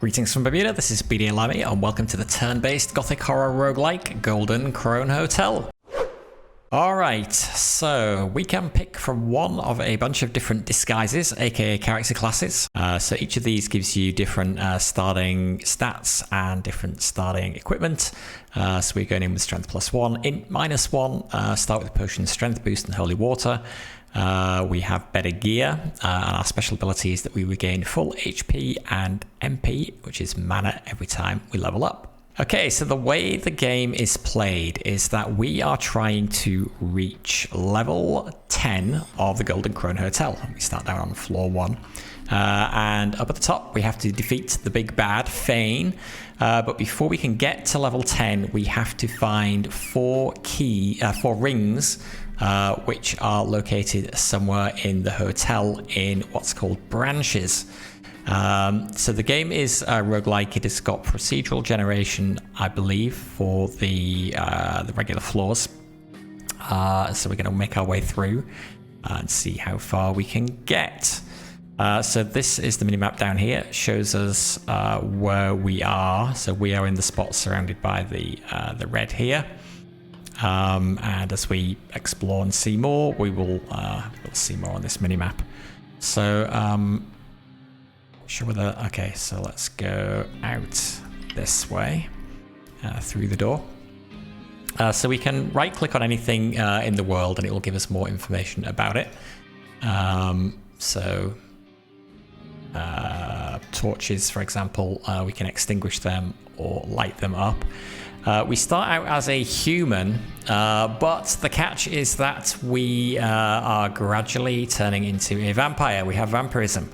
Greetings from Bermuda, this is BD Lamy, and welcome to the turn-based Gothic horror roguelike Golden Krone Hotel. Alright, so we can pick from one of a bunch of different disguises, aka character classes. So each of these gives you different starting stats and different starting equipment. So we're going in with strength +1, int -1, start with potion strength boost and holy water. We have better gear, and our special ability is that we regain full HP and MP, which is mana, every time we level up. Okay, so the way the game is played is that we are trying to reach level 10 of the Golden Krone Hotel. We start down on floor 1. And up at the top, we have to defeat the big bad, Fane. But before we can get to level 10, we have to find four rings, which are located somewhere in the hotel in what's called branches. So the game is roguelike. It has got procedural generation, I believe, for the regular floors. So we're going to make our way through and see how far we can get. So this is the minimap down here. It shows us where we are. So we are in the spot surrounded by the red here. And as we explore and see more, we'll see more on this minimap. So sure whether okay, so let's go out this way through the door. So we can right click on anything in the world and it will give us more information about it. So torches, for example, we can extinguish them or light them up. We start out as a human, but the catch is that we are gradually turning into a vampire. We have vampirism.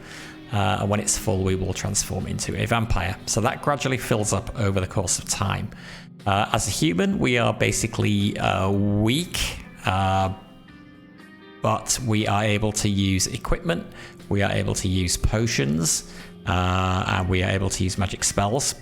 And when it's full, we will transform into a vampire. So that gradually fills up over the course of time. As a human, we are basically weak, but we are able to use equipment, we are able to use potions, and we are able to use magic spells.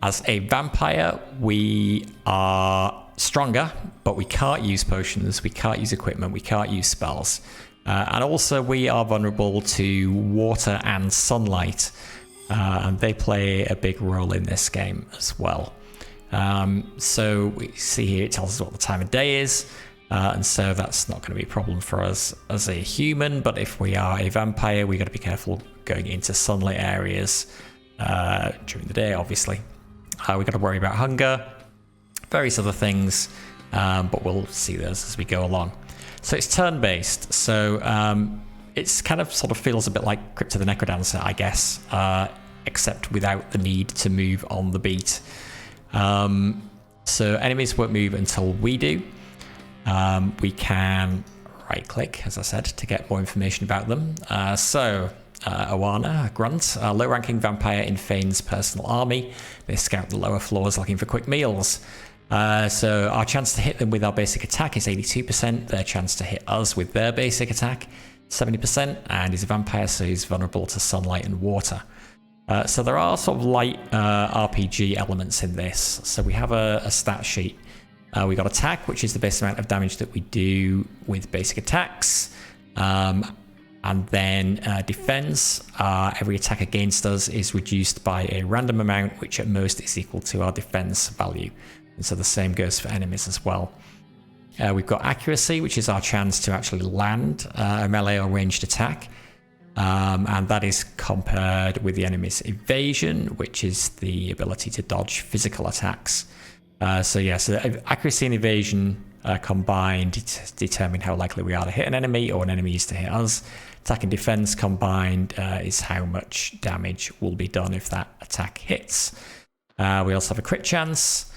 As a vampire, we are stronger, but we can't use potions, we can't use equipment, we can't use spells. And also we are vulnerable to water and sunlight, and they play a big role in this game as well. So we see here it tells us what the time of day is, and so that's not going to be a problem for us as a human, but if we are a vampire, we got to be careful going into sunlit areas during the day, obviously. We got to worry about hunger, various other things, but we'll see those as we go along. So it's turn-based, so it's kind of sort of feels a bit like Crypt of the Necrodancer, I guess, except without the need to move on the beat. So enemies won't move until we do. We can right-click, as I said, to get more information about them. Oana, a grunt, a low-ranking vampire in Fane's personal army. They scout the lower floors looking for quick meals. So our chance to hit them with our basic attack is 82%, their chance to hit us with their basic attack 70%, and he's a vampire, so he's vulnerable to sunlight and water. So there are sort of light RPG elements in this. So we have a stat sheet. We got attack, which is the base amount of damage that we do with basic attacks. And then defense, every attack against us is reduced by a random amount, which at most is equal to our defense value. And so the same goes for enemies as well. We've got accuracy, which is our chance to actually land a melee or ranged attack. And that is compared with the enemy's evasion, which is the ability to dodge physical attacks. So accuracy and evasion combined determine how likely we are to hit an enemy or an enemy is to hit us. Attack and defense combined is how much damage will be done if that attack hits. We also have a crit chance.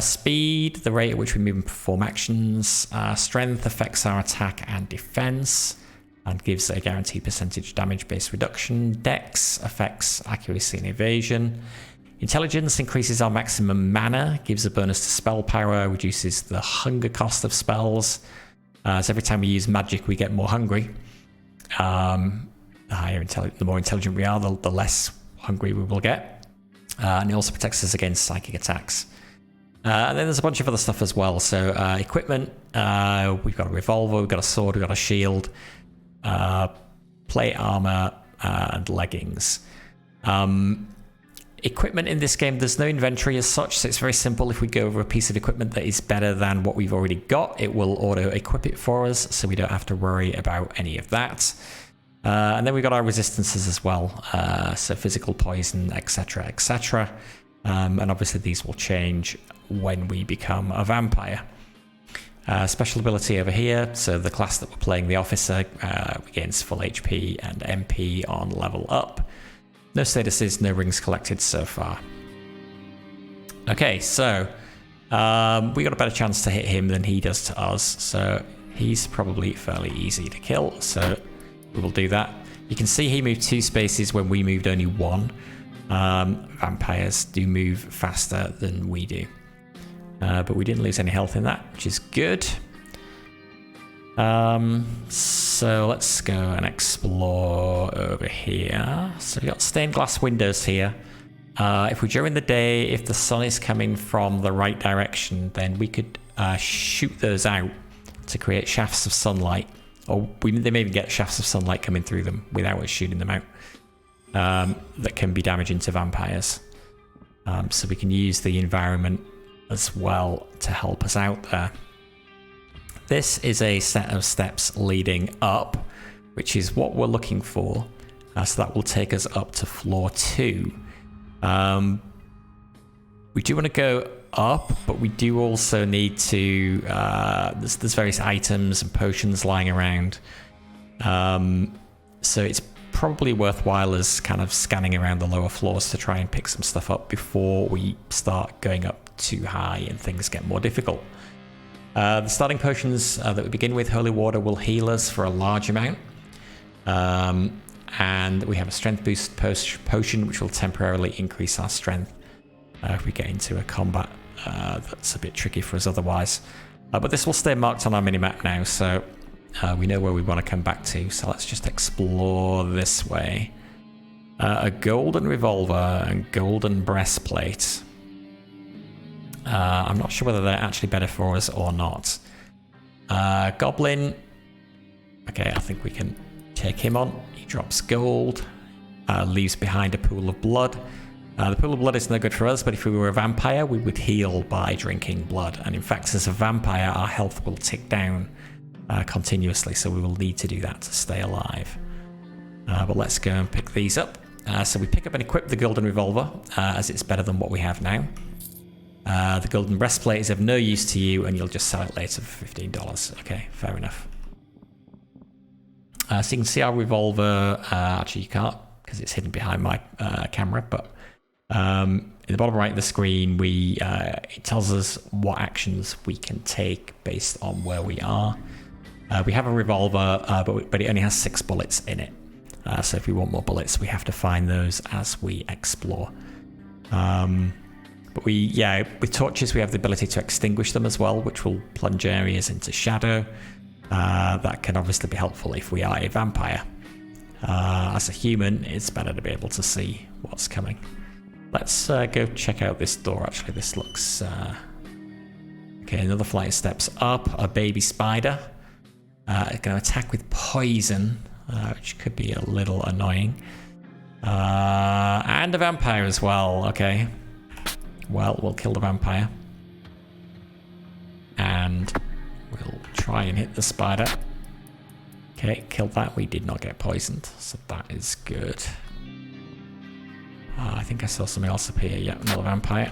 Speed, the rate at which we move and perform actions. Strength affects our attack and defense and gives a guaranteed percentage damage based reduction. Dex affects accuracy and evasion. Intelligence increases our maximum mana, gives a bonus to spell power, reduces the hunger cost of spells. So every time we use magic, we get more hungry. The more intelligent we are, the less hungry we will get. And it also protects us against psychic attacks. And then there's a bunch of other stuff as well. So equipment, we've got a revolver, we've got a sword, we've got a shield, plate armor, and leggings. Equipment in this game, there's no inventory as such, so it's very simple. If we go over a piece of equipment that is better than what we've already got, it will auto-equip it for us, so we don't have to worry about any of that. And then we've got our resistances as well, so physical poison, etc, etc. And obviously these will change when we become a vampire. Special ability over here, so the class that we're playing, the officer, gains full HP and MP on level up. No statuses, no rings collected so far. Okay, so we got a better chance to hit him than he does to us, so he's probably fairly easy to kill, so we will do that. You can see he moved 2 spaces when we moved only 1. Vampires do move faster than we do. But we didn't lose any health in that, which is good. So let's go and explore over here. So we've got stained glass windows here. If we're during the day, if the sun is coming from the right direction, then we could shoot those out to create shafts of sunlight. Or they may even get shafts of sunlight coming through them without us shooting them out. That can be damaging to vampires. So we can use the environment as well to help us out there. This is a set of steps leading up, which is what we're looking for. So that will take us up to floor 2. We do want to go up, but we do also need to... there's various items and potions lying around. So it's probably worthwhile as kind of scanning around the lower floors to try and pick some stuff up before we start going up too high and things get more difficult. The starting potions that we begin with, holy water, will heal us for a large amount. And we have a strength boost potion, which will temporarily increase our strength if we get into a combat that's a bit tricky for us otherwise. But this will stay marked on our minimap now, so we know where we want to come back to. So let's just explore this way. A golden revolver and golden breastplate. I'm not sure whether they're actually better for us or not. Goblin. Okay, I think we can take him on. He drops gold. Leaves behind a pool of blood. The pool of blood is no good for us, but if we were a vampire, we would heal by drinking blood. And in fact, as a vampire, our health will tick down continuously, so we will need to do that to stay alive. But let's go and pick these up. So we pick up and equip the golden revolver, as it's better than what we have now. The golden breastplate is of no use to you, and you'll just sell it later for $15. Okay, fair enough. So you can see our revolver. Actually, you can't because it's hidden behind my camera. But in the bottom right of the screen, it tells us what actions we can take based on where we are. We have a revolver, but it only has 6 bullets in it. So if we want more bullets, we have to find those as we explore. But with torches, we have the ability to extinguish them as well, which will plunge areas into shadow. That can obviously be helpful if we are a vampire. As a human, it's better to be able to see what's coming. Let's go check out this door. Actually, this looks... Okay, another flight of steps up. A baby spider. It's going to attack with poison, which could be a little annoying. And a vampire as well. Okay. Well, we'll kill the vampire. And we'll try and hit the spider. Okay, killed that. We did not get poisoned, so that is good. I think I saw something else up here. Yeah, another vampire.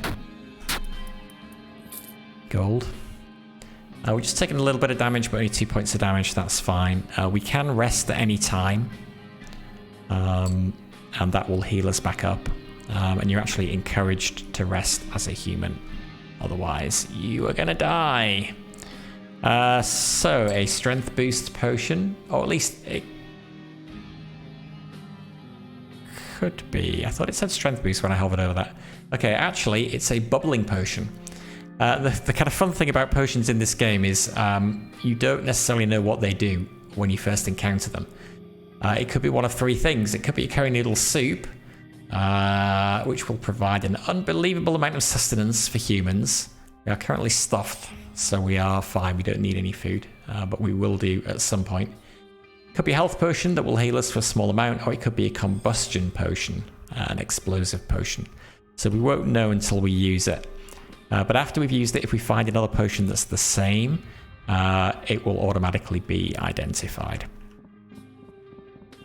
Gold. We're just taking a little bit of damage, but only 2 points of damage. That's fine. We can rest at any time. And that will heal us back up. And you're actually encouraged to rest as a human. Otherwise, you are going to die. So, a strength boost potion. Or at least it could be. I thought it said strength boost when I hovered over that. Okay, actually, it's a bubbling potion. The kind of fun thing about potions in this game is you don't necessarily know what they do when you first encounter them. It could be one of 3 things. It could be a curry noodle soup, which will provide an unbelievable amount of sustenance for humans. We are currently stuffed, so we are fine. We don't need any food, but we will do at some point. It could be a health potion that will heal us for a small amount, or it could be a combustion potion, an explosive potion. So we won't know until we use it. But after we've used it, if we find another potion that's the same, it will automatically be identified.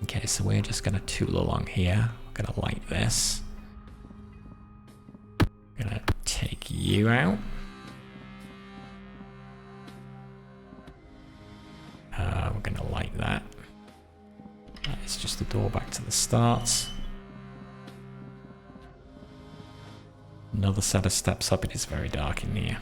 Okay, so we're just going to tool along here. We're going to light this. We're going to take you out. We're going to light that. It's just the door back to the start. Another set of steps up. It is very dark in here.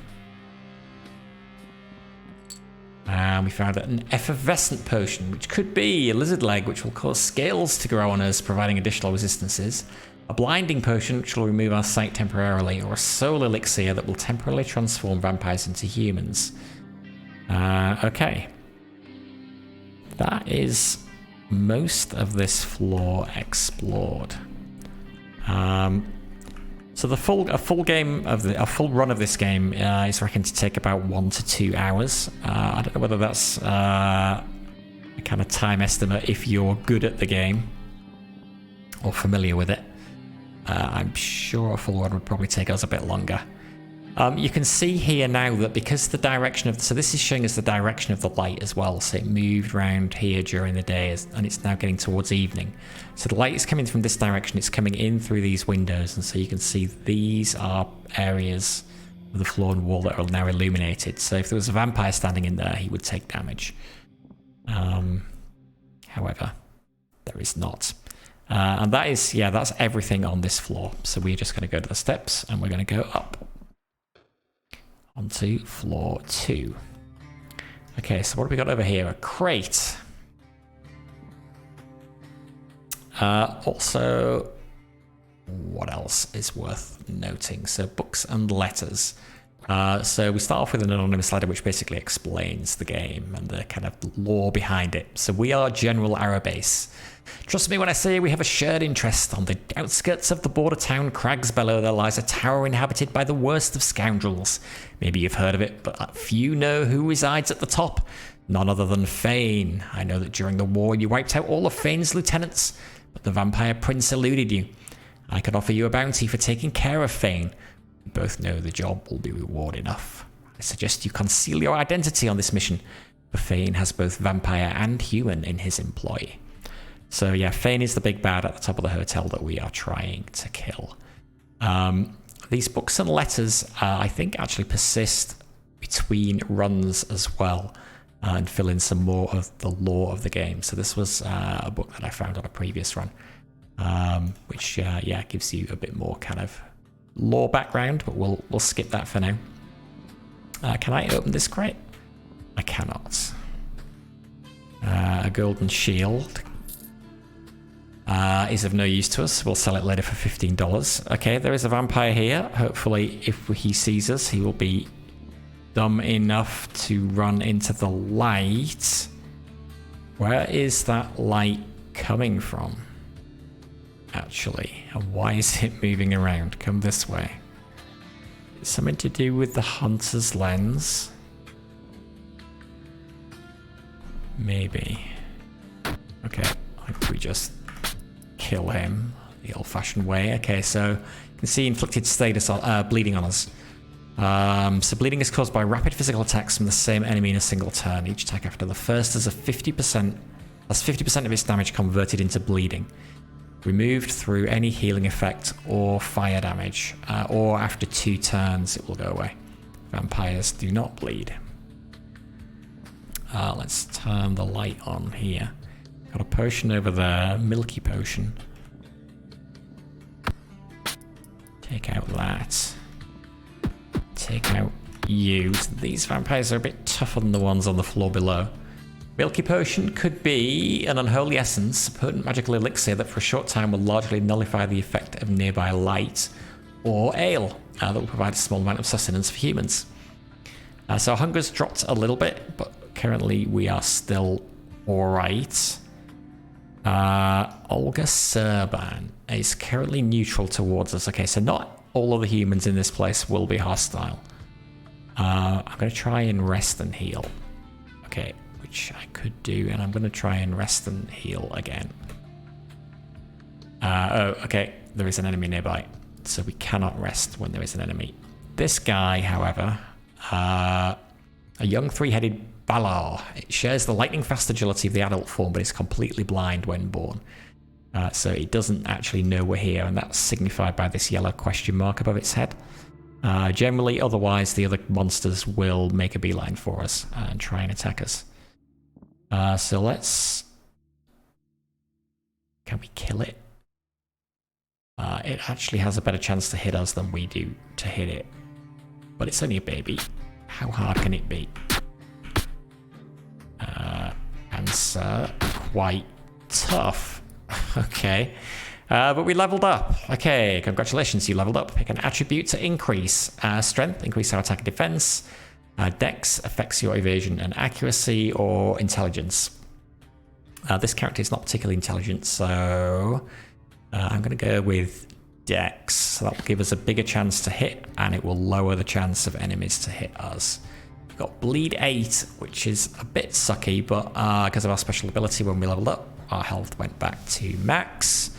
And we found an effervescent potion, which could be a lizard leg, which will cause scales to grow on us, providing additional resistances. A blinding potion, which will remove our sight temporarily, or a soul elixir that will temporarily transform vampires into humans. Okay. That is most of this floor explored. So a full run of this game is reckoned to take about 1 to 2 hours. I don't know whether that's a kind of time estimate if you're good at the game or familiar with it. I'm sure a full run would probably take us a bit longer. You can see here now that because the direction of... So this is showing us the direction of the light as well. So it moved around here during the day and it's now getting towards evening. So the light is coming from this direction. It's coming in through these windows. And so you can see these are areas of the floor and wall that are now illuminated. So if there was a vampire standing in there, he would take damage. However, there is not. And that is, yeah, that's everything on this floor. So we're just going to go to the steps and we're going to go up. Onto floor 2. Okay, so what have we got over here? A crate. Also, what else is worth noting? So books and letters. So we start off with an anonymous letter which basically explains the game and the kind of lore behind it. So we are General Arobase. Trust me when I say we have a shared interest. On the outskirts of the border town Crags Below there lies a tower inhabited by the worst of scoundrels. Maybe you've heard of it, but few know who resides at the top. None other than Fane. I know that during the war you wiped out all of Fane's lieutenants, but the vampire prince eluded you. I could offer you a bounty for taking care of Fane. We both know the job will be reward enough. I suggest you conceal your identity on this mission, for Fane has both vampire and human in his employ. So yeah, Fane is the big bad at the top of the hotel that we are trying to kill. These books and letters, I think, actually persist between runs as well, and fill in some more of the lore of the game. So this was a book that I found on a previous run, which yeah, gives you a bit more kind of lore background, but we'll skip that for now. Can I open this crate? I cannot. A golden shield. Is of no use to us. We'll sell it later for $15. Okay, there is a vampire here. Hopefully, if he sees us, he will be dumb enough to run into the light. Where is that light coming from? Actually, and why is it moving around? Come this way. Something to do with the hunter's lens? Maybe. Okay, I think we just kill him the old-fashioned way. Okay, so you can see inflicted status on bleeding on us. So bleeding is caused by rapid physical attacks from the same enemy in a single turn. Each attack after the first has a 50%. That's 50% of its damage converted into bleeding. Removed through any healing effect or fire damage, or after 2 turns it will go away. Vampires do not bleed. Let's turn the light on here. Got a potion over there, milky potion. Take out that. Take out you. These vampires are a bit tougher than the ones on the floor below. Milky potion could be an unholy essence, a potent magical elixir that for a short time will largely nullify the effect of nearby light, or ale that will provide a small amount of sustenance for humans. So our hunger's dropped a little bit, but currently we are still alright. Olga Serban is currently neutral towards us. Okay, so not all of the humans in this place will be hostile. I'm going to try and rest and heal. Okay, which I could do, and I'm going to try and rest and heal again. Oh, okay. there is an enemy nearby. So we cannot rest when there is an enemy. This guy, however, a young three-headed Balar. It shares the lightning-fast agility of the adult form, but is completely blind when born. So it doesn't actually know we're here, and that's signified by this yellow question mark above its head. Generally, otherwise, the other monsters will make a beeline for us and try and attack us. So let's... Can we kill it? It actually has a better chance to hit us than we do to hit it. But it's only a baby. How hard can it be? Answer, quite tough. Okay. But we leveled up. Okay, congratulations, you leveled up. Pick an attribute to increase strength, increase our attack and defense. Dex affects your evasion and accuracy, or intelligence. This character is not particularly intelligent, so I'm going to go with Dex. So that will give us a bigger chance to hit, and it will lower the chance of enemies to hit us. We've got Bleed 8, which is a bit sucky, but because of our special ability when we leveled up, our health went back to max.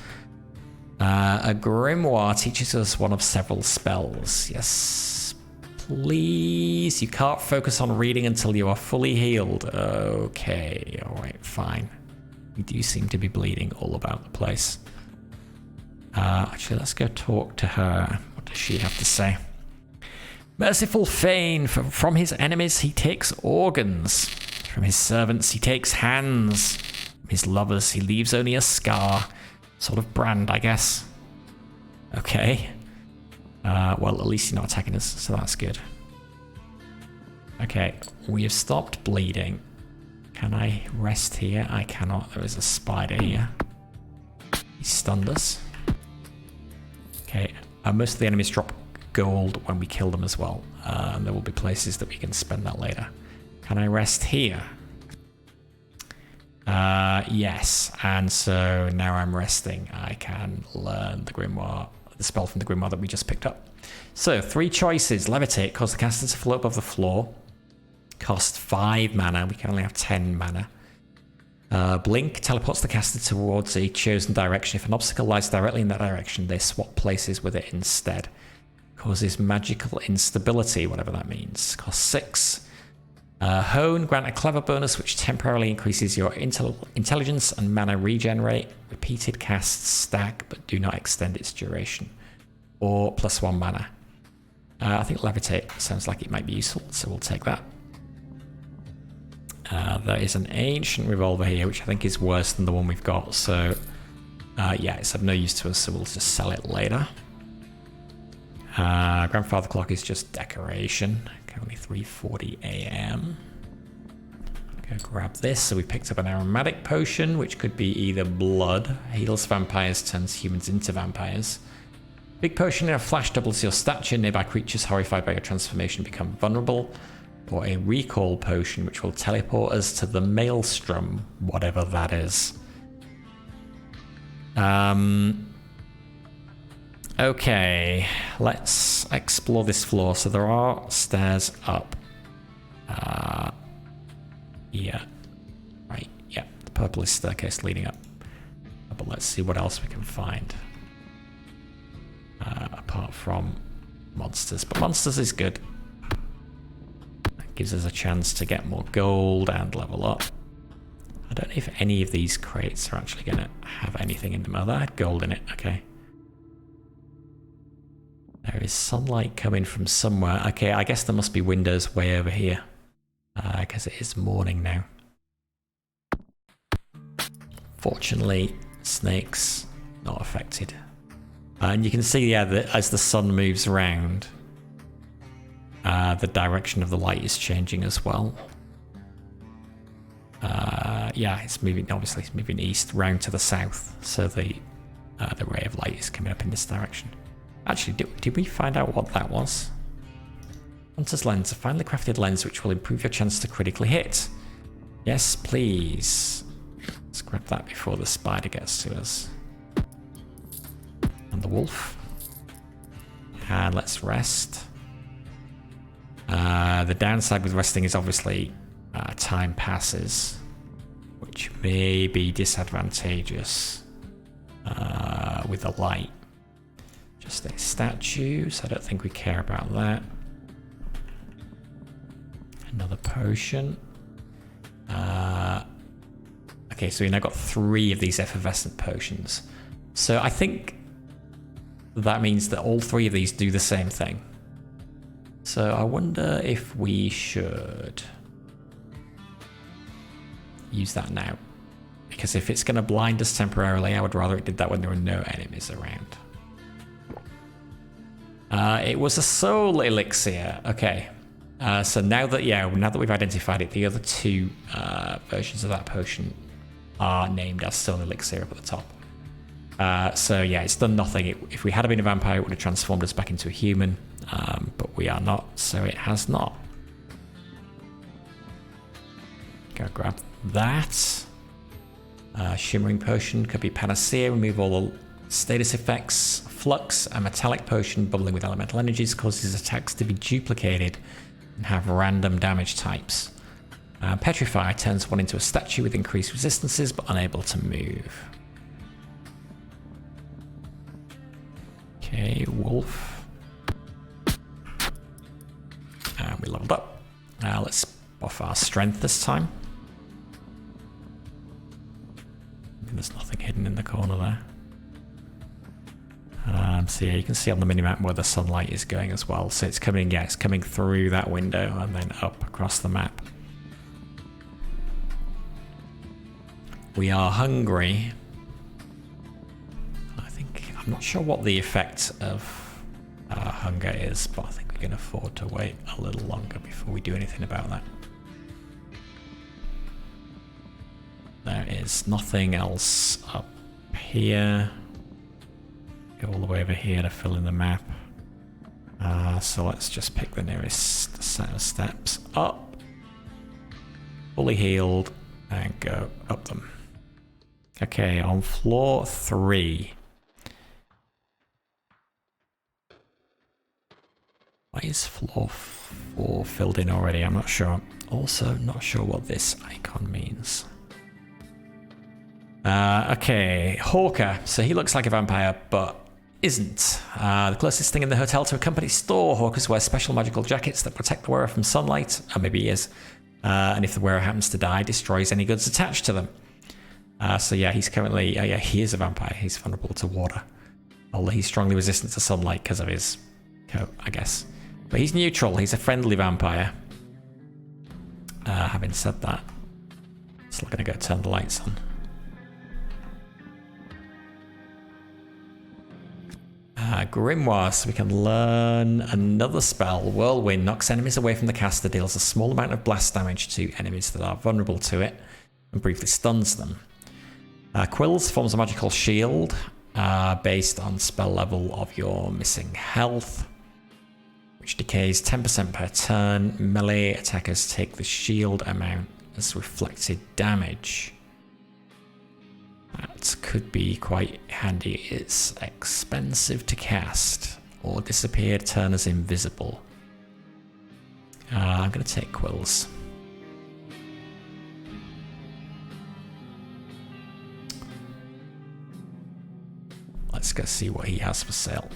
A Grimoire teaches us one of several spells. Yes, please. You can't focus on reading until you are fully healed. Okay, alright, fine. We do seem to be bleeding all about the place. Actually, let's go talk to her. What does she have to say? Merciful Fane, from his enemies he takes organs. From his servants he takes hands. From his lovers he leaves only a scar. Sort of brand, I guess. Okay. Well, at least you're not attacking us, so that's good. Okay, we have stopped bleeding. Can I rest here? I cannot. There is a spider here. He stunned us. Okay, most of the enemies drop gold when we kill them as well. And there will be places that we can spend that later. Can I rest here? Yes, and so now I'm resting. I can learn the Grimoire, the spell from the Grimoire that we just picked up. So, 3 choices. Levitate, cause the caster to float above the floor. Cost 5 mana. We can only have 10 mana. Blink teleports the caster towards a chosen direction. If an obstacle lies directly in that direction, they swap places with it instead. Causes magical instability, whatever that means. Cost 6. Hone, grant a clever bonus which temporarily increases your intelligence and mana regenerate. Repeated casts stack, but do not extend its duration. Or +1 mana. I think Levitate sounds like it might be useful, so we'll take that. There is an ancient revolver here, which I think is worse than the one we've got, so yeah, it's of no use to us, so we'll just sell it later. Grandfather clock is just decoration. Currently 3:40 AM. Go grab this. So we picked up an aromatic potion, which could be either blood, heals vampires, turns humans into vampires. Big potion in a flash doubles your stature. Nearby creatures horrified by your transformation become vulnerable. Or a recall potion, which will teleport us to the maelstrom, whatever that is. Okay, let's explore this floor. So there are stairs up. Yeah. Right, yeah. The purple is staircase leading up. But let's see what else we can find. Apart from monsters. But monsters is good. That gives us a chance to get more gold and level up. I don't know if any of these crates are actually going to have anything in them. Oh, that had gold in it. Okay. There is sunlight coming from somewhere. Okay, I guess there must be windows way over here. Because it is morning now. Fortunately, snakes not affected. And you can see, yeah, that as the sun moves around, the direction of the light is changing as well. Yeah, it's moving. Obviously, it's moving east, round to the south. So the ray of light is coming up in this direction. Actually, did we find out what that was? Hunter's Lens, a finely crafted lens which will improve your chance to critically hit. Yes, please. Let's grab that before the spider gets to us. And the wolf. And let's rest. The downside with resting is obviously time passes, which may be disadvantageous with the light. Just a statue, so I don't think we care about that. Another potion. Okay, so we now got 3 of these effervescent potions. So I think that means that all 3 of these do the same thing. So I wonder if we should use that now. Because if it's going to blind us temporarily, I would rather it did that when there were no enemies around. It was a soul elixir. Okay. So now that we've identified it, the other 2 versions of that potion are named as soul elixir up at the top. So yeah, it's done nothing. If we had been a vampire, it would have transformed us back into a human, but we are not, so it has not. Go grab that. Shimmering potion could be panacea. Remove all the status effects. Flux, a metallic potion bubbling with elemental energies, causes attacks to be duplicated and have random damage types. Petrify turns one into a statue with increased resistances but unable to move. Okay, wolf. And we leveled up. Now let's buff our strength this time. There's nothing hidden in the corner there. So yeah, you can see on the minimap where the sunlight is going as well. So it's coming, it's coming through that window and then up across the map. We are hungry. I'm not sure what the effect of hunger is, but I think we can afford to wait a little longer before we do anything about that. There is nothing else up here. Go all the way over here to fill in the map. So let's just pick the nearest set of steps up. Fully healed and go up them. Okay, on floor 3. Why is floor 4 filled in already? I'm not sure. Also, not sure what this icon means. Okay, Hawker. So he looks like a vampire, but isn't. The closest thing in the hotel to a company store. Hawkers wear special magical jackets that protect the wearer from sunlight. Or maybe he is. And if the wearer happens to die, destroys any goods attached to them. So yeah, he's currently... yeah, he is a vampire. He's vulnerable to water. Although he's strongly resistant to sunlight because of his coat, I guess. But he's neutral. He's a friendly vampire. Having said that, still going to go turn the lights on. Grimoire, so we can learn another spell. Whirlwind knocks enemies away from the caster, deals a small amount of blast damage to enemies that are vulnerable to it, and briefly stuns them. Quills forms a magical shield based on spell level of your missing health, which decays 10% per turn. Melee attackers take the shield amount as reflected damage. That could be quite handy. It's expensive to cast, or disappear, turn as invisible. I'm going to take Quills. Let's go see what he has for sale.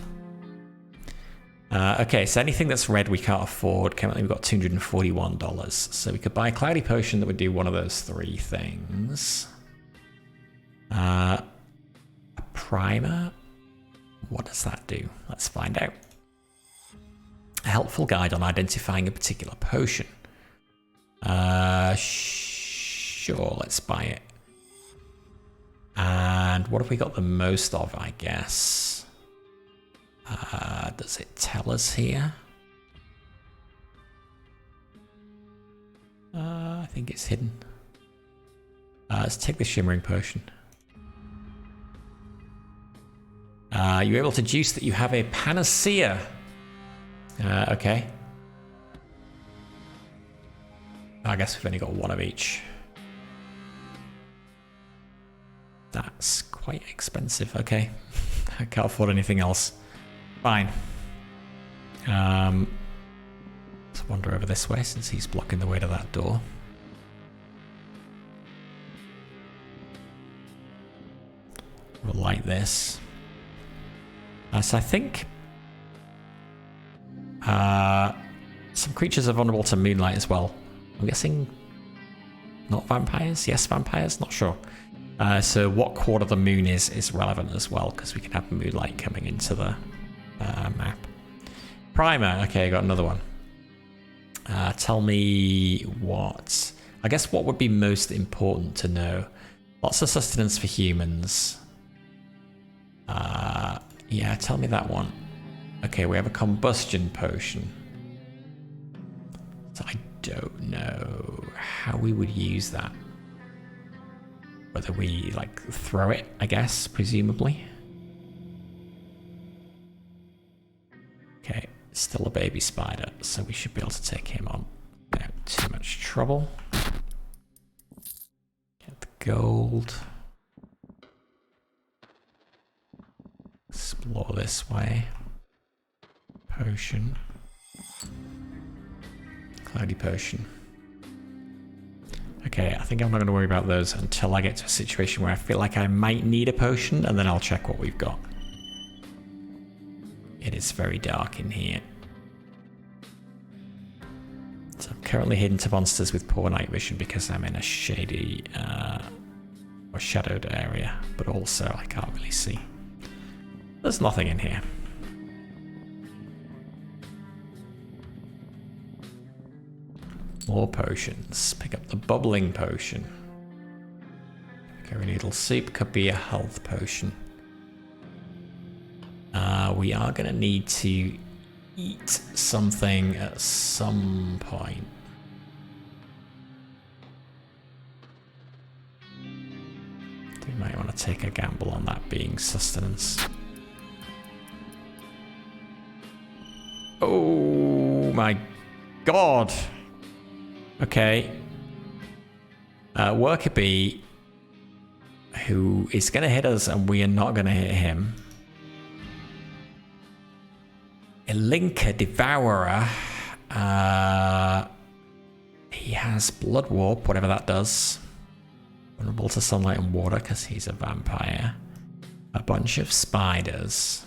Okay, so anything that's red we can't afford. Currently we've got $241. So we could buy a cloudy potion that would do one of those 3 things. A primer? What does that do? Let's find out. A helpful guide on identifying a particular potion. Sure, let's buy it. And what have we got the most of, I guess? Does it tell us here? I think it's hidden. Let's take the shimmering potion. You're able to deduce that you have a panacea. Okay. I guess we've only got 1 of each. That's quite expensive. Okay. I can't afford anything else. Fine. Let's wander over this way since he's blocking the way to that door. We'll light this. So I think some creatures are vulnerable to moonlight as well. I'm guessing not vampires? Yes, vampires? Not sure. So what quarter the moon is relevant as well, because we can have moonlight coming into the map. Primer. Okay, I got another one. Tell me what... I guess what would be most important to know? Lots of sustenance for humans. Yeah, tell me that one. Okay, we have a combustion potion. So I don't know how we would use that. Whether we, like, throw it, I guess, presumably. Okay, still a baby spider, so we should be able to take him on without too much trouble. Get the gold. Explore this way. Potion. Cloudy potion. Okay, I think I'm not going to worry about those until I get to a situation where I feel like I might need a potion, and then I'll check what we've got. It is very dark in here. So I'm currently hidden to monsters with poor night vision because I'm in a shady or shadowed area, but also I can't really see. There's nothing in here. More potions. Pick up the bubbling potion. Curry noodle soup could be a health potion. We are going to need to eat something at some point. We might want to take a gamble on that being sustenance. Oh my god! Okay. Worker bee, who is going to hit us and we are not going to hit him. Elinka Devourer. He has Blood Warp, whatever that does. Vulnerable to sunlight and water because he's a vampire. A bunch of spiders.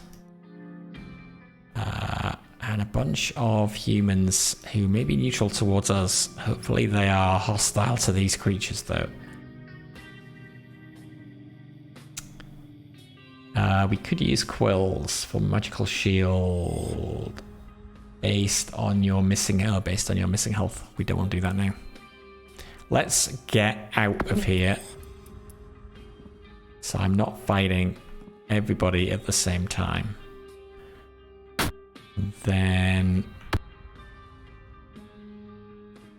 And a bunch of humans who may be neutral towards us. Hopefully they are hostile to these creatures though. We could use quills for magical shield based on your missing health. We don't want to do that now. Let's get out of here. So I'm not fighting everybody at the same time. Then...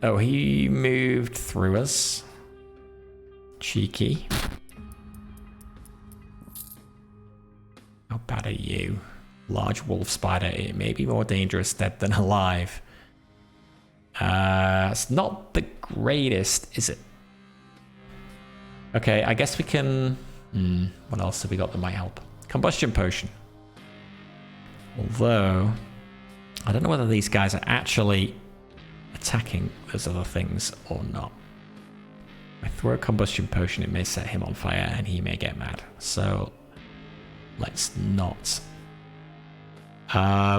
oh, he moved through us. Cheeky. How bad are you? Large wolf spider. It may be more dangerous dead than alive. It's not the greatest, is it? Okay, I guess we can... what else have we got that might help? Combustion potion. Although... I don't know whether these guys are actually attacking those other things or not. If I throw a combustion potion, it may set him on fire and he may get mad. So let's not.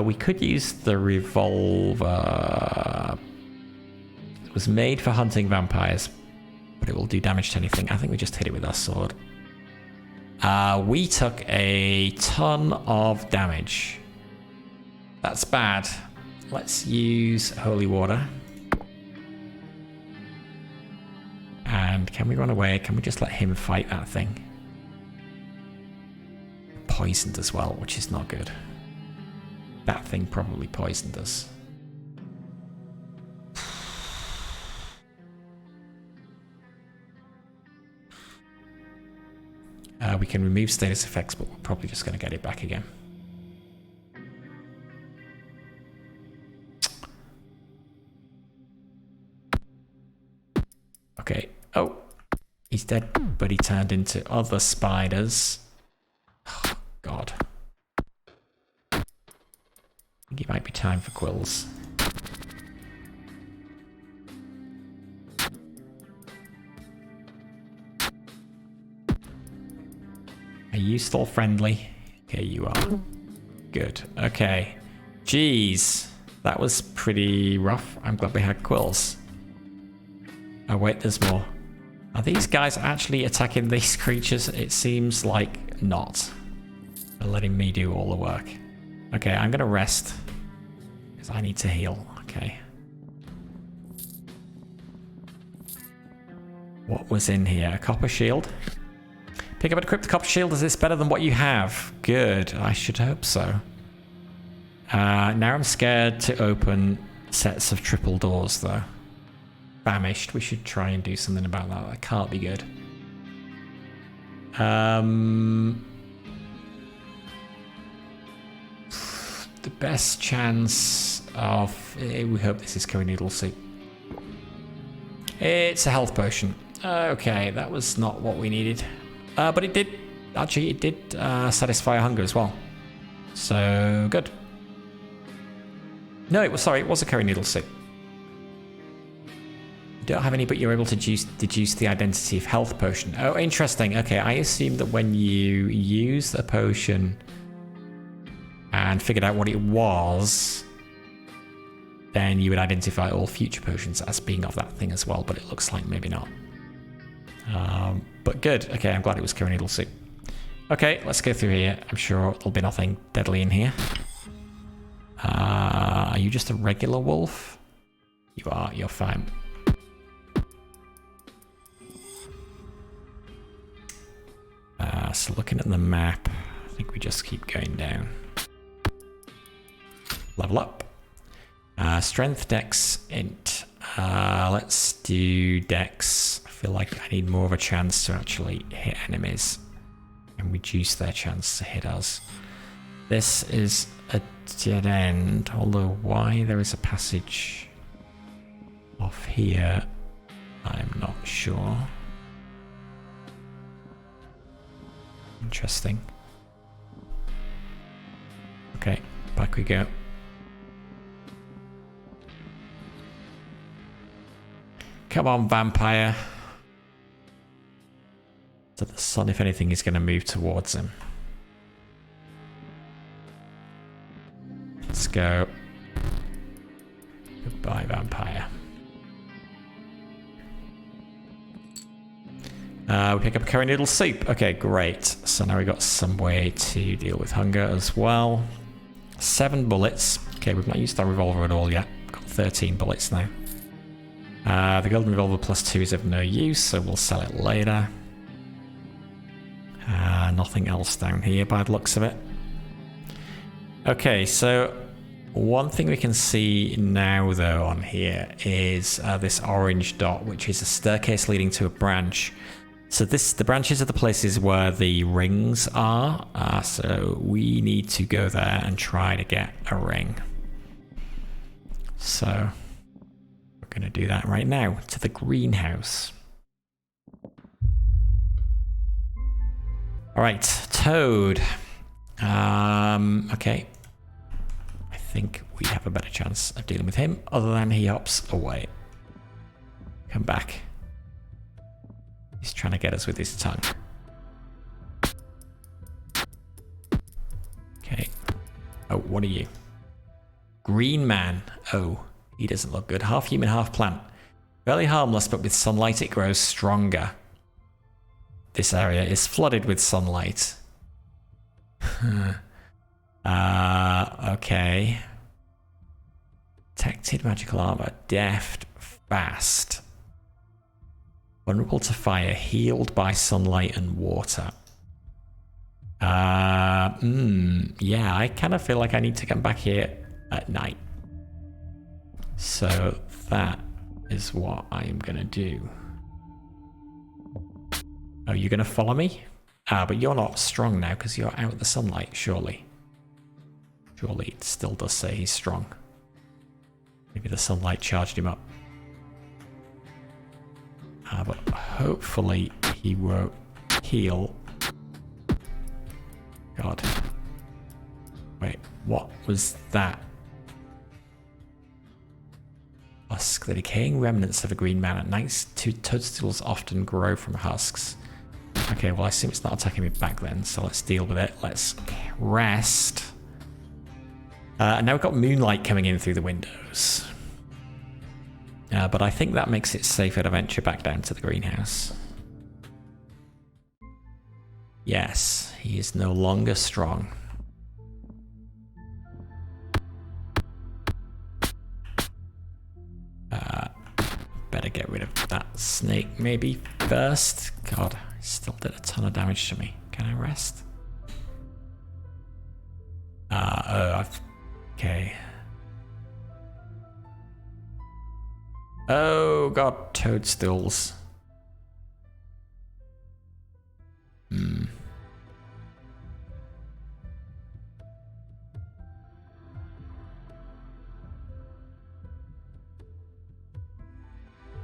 We could use the revolver. It was made for hunting vampires, but it will do damage to anything. I think we just hit it with our sword. We took a ton of damage. That's bad. Let's use holy water. And can we run away? Can we just let him fight that thing? Poisoned as well, which is not good. That thing probably poisoned us. We can remove status effects, but we're probably just going to get it back again. Okay. Oh, he's dead, but he turned into other spiders. Oh, God. I think it might be time for quills. Are you still friendly? Okay, you are. Good. Okay. Jeez. That was pretty rough. I'm glad we had quills. Oh wait, there's more. Are these guys actually attacking these creatures? It seems like not. They're letting me do all the work. Okay, I'm gonna rest. Because I need to heal. Okay. What was in here? A copper shield. Pick up and equip the copper shield. Is this better than what you have? Good. I should hope so. Now I'm scared to open sets of triple doors though. Famished. We should try and do something about that. That can't be good. The best chance of... we hope this is curry noodle soup. It's a health potion. Okay, that was not what we needed. But it did... Actually, it did satisfy our hunger as well. So, good. No, it was... Sorry, it was a curry noodle soup. You don't have any, but you're able to deduce the identity of health potion. Oh, interesting. Okay, I assume that when you use a potion and figured out what it was, then you would identify all future potions as being of that thing as well, but it looks like maybe not. But good. Okay, I'm glad it was curry noodle soup. Okay, let's go through here. I'm sure there'll be nothing deadly in here. Are you just a regular wolf? You are. You're fine. So looking at the map, I think we just keep going down. Level up. Strength, dex, int. Let's do dex. I feel like I need more of a chance to actually hit enemies and reduce their chance to hit us. This is a dead end, although why there is a passage off here, I'm not sure. Interesting. Okay, back we go. Come on, vampire. So the sun, if anything, is going to move towards him. Let's go. Goodbye, vampire. We pick up a curry noodle soup. Okay, great. So now we've got some way to deal with hunger as well. 7 bullets. Okay, we've not used our revolver at all yet. Got 13 bullets now. The golden revolver +2 is of no use, so we'll sell it later. Nothing else down here by the looks of it. Okay, so one thing we can see now though on here is this orange dot, which is a staircase leading to a branch. So the branches are the places where the rings are, so we need to go there and try to get a ring. So we're going to do that right now, to the greenhouse. Alright, Toad. Okay. I think we have a better chance of dealing with him, other than he hops away. Come back. He's trying to get us with his tongue. Okay. Oh, what are you? Green man. Oh, he doesn't look good. Half human, half plant. Fairly harmless, but with sunlight it grows stronger. This area is flooded with sunlight. Okay. Protected magical armor. Deft. Fast. Vulnerable to fire. Healed by sunlight and water. Yeah, I kind of feel like I need to come back here at night. So that is what I am going to do. Oh, you're going to follow me? But you're not strong now because you're out of the sunlight, surely. Surely it still does say he's strong. Maybe the sunlight charged him up. But hopefully he won't heal. God. Wait, what was that? Husk. The decaying remnants of a green man. At night, toadstools often grow from husks. Okay, well I assume it's not attacking me back then, so let's deal with it. Let's rest. And now we've got moonlight coming in through the windows. But I think that makes it safer to venture back down to the greenhouse. Yes, he is no longer strong. Better get rid of that snake maybe first. God, he still did a ton of damage to me. Can I rest? Okay. Oh god, toadstools. Can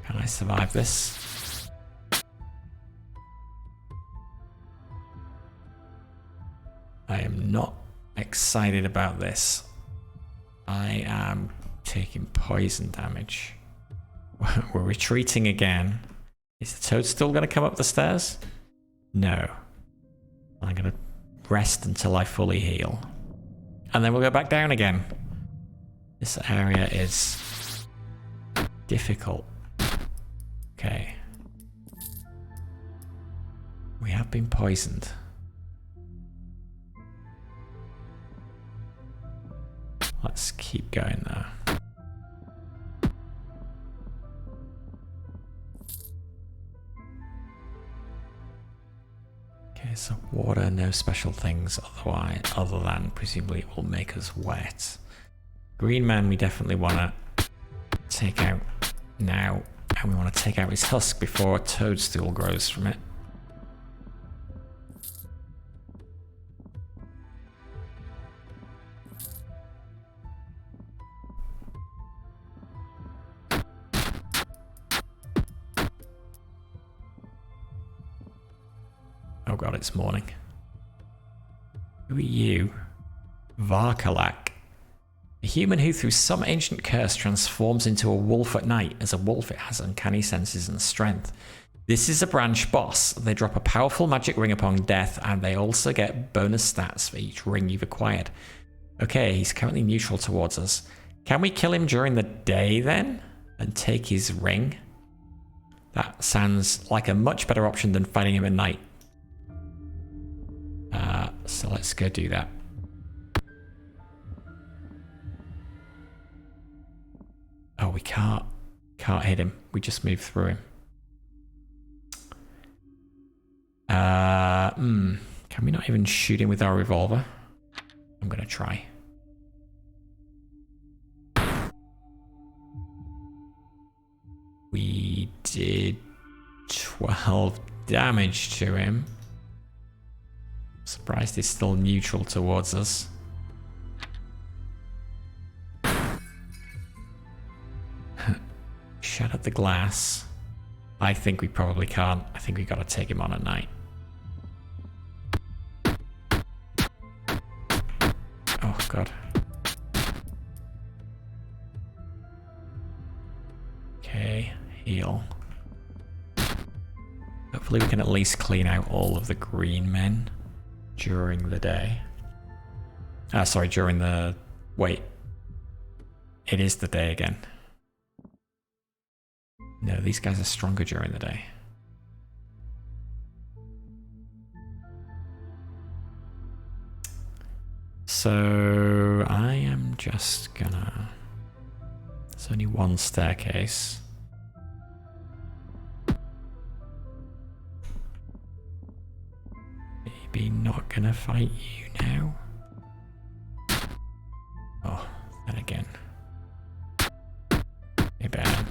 I survive this? I am not excited about this. I am taking poison damage. We're retreating again. Is the toad still going to come up the stairs? No. I'm going to rest until I fully heal. And then we'll go back down again. This area is difficult. Okay. We have been poisoned. Let's keep going though. Okay, so water, no special things otherwise, other than presumably it will make us wet. Green man we definitely want to take out now, and we want to take out his husk before a toadstool grows from it. Oh god, it's morning. Who are you? Varkalak. A human who through some ancient curse transforms into a wolf at night. As a wolf it has uncanny senses and strength. This is a branch boss. They drop a powerful magic ring upon death, and they also get bonus stats for each ring you've acquired. Okay, he's currently neutral towards us. Can we kill him during the day then? And take his ring? That sounds like a much better option than fighting him at night. So let's go do that. Oh, we can't hit him. We just move through him. Can we not even shoot him with our revolver? I'm gonna try. We did 12 damage to him. Surprised he's still neutral towards us. Shattered the glass. I think we probably can't. I think we gotta take him on at night. Oh god. Okay, heal. Hopefully we can at least clean out all of the green men during the day. Sorry, during the... Wait. It is the day again. No, these guys are stronger during the day. So I am just gonna... There's only one staircase. Maybe not gonna fight you now. Oh, then again. Maybe I am.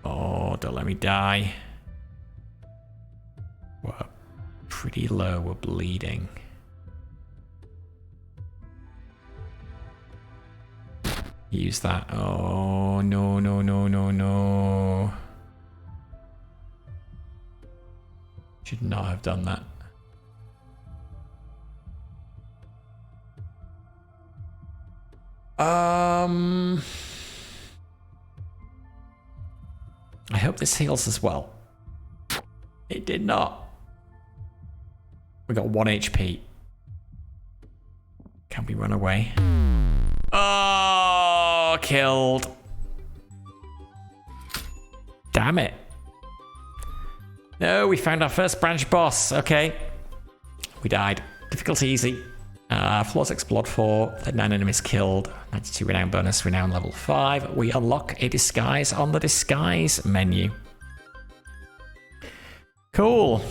Oh, don't let me die. We're pretty low, we're bleeding. Use that. Oh, no, no, no, no, no. Should not have done that. I hope this heals as well. It did not. We got 1 HP. Can we run away? Oh, killed. Damn it. No, we found our first branch boss. Okay. We died. Difficulty easy. Floors explored 4. 9 enemies killed. 92 renown bonus. Renown level 5. We unlock a disguise on the disguise menu. Cool.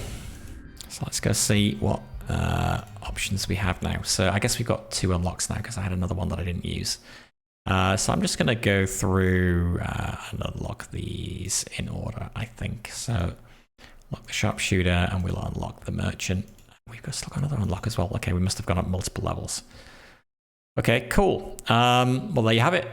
So let's go see what options we have now. So I guess we've got 2 unlocks now because I had another one that I didn't use. So I'm just going to go through and unlock these in order, I think. So unlock the sharpshooter and we'll unlock the merchant. We've got still got another unlock as well. Okay, we must have gone up multiple levels. Okay, cool. Well, there you have it.